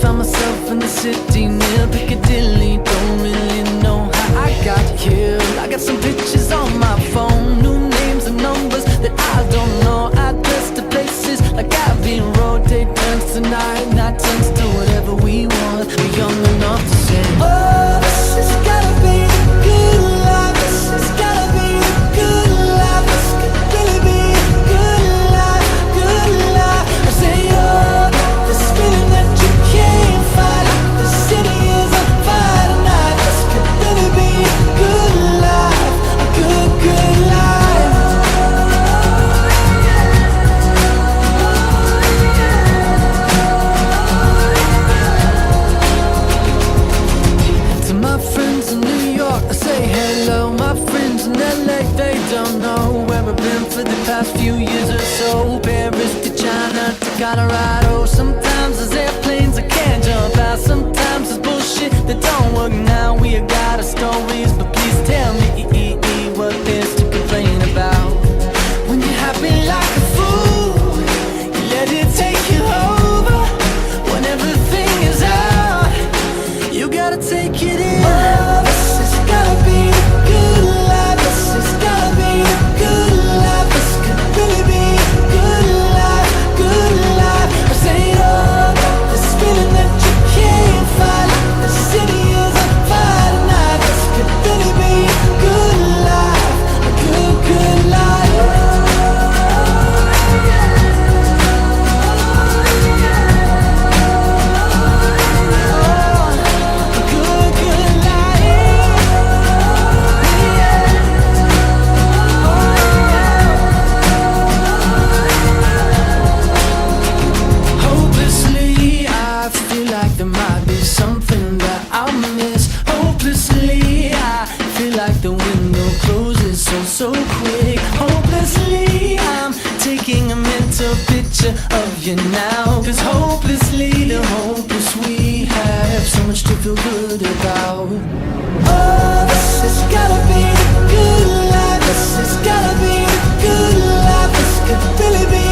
found myself in the city near Piccadilly. Don't really know how I got here. I got some pictures on my phone, new names and numbers that I don't know. Address to places like Abbey Road. Day turns to night, night turns to whatever we want. We're young enough to say, oh, this has gotta be the good life. This has gotta be the good life. This could really be the good life, good life. I say, oh, this feeling that you can't fight. The city is on fire tonight. This could really be a good life, a good, good life. To my friends in New York, I say hello. My friends in LA, they don't know where I've been for the past few years or so. Paris to China to Colorado. Sometimes there's airplanes I can't jump out. Sometimes there's bullshit that don't work now. We got our stories, but please tell me what there's to complain about. When you're happy like a fool, you let it take you over. When everything is out, you gotta take it in. Oh, this has gotta be the good life. This has gotta be the good life. This could really be a good life, good life. I say, oh, this feeling that you can't fight. The city is on fire tonight. This could really be a good life, a good, good life. Hopelessly, I feel like there might be something that I'll miss. Hopelessly, I feel like the window closes so quick. Hopelessly, I'm taking a mental picture of you now. 'Cause hopelessly, the hopeless we have so much to feel good about. Oh, this has gotta be the good life. This has gotta be the good life. This could really be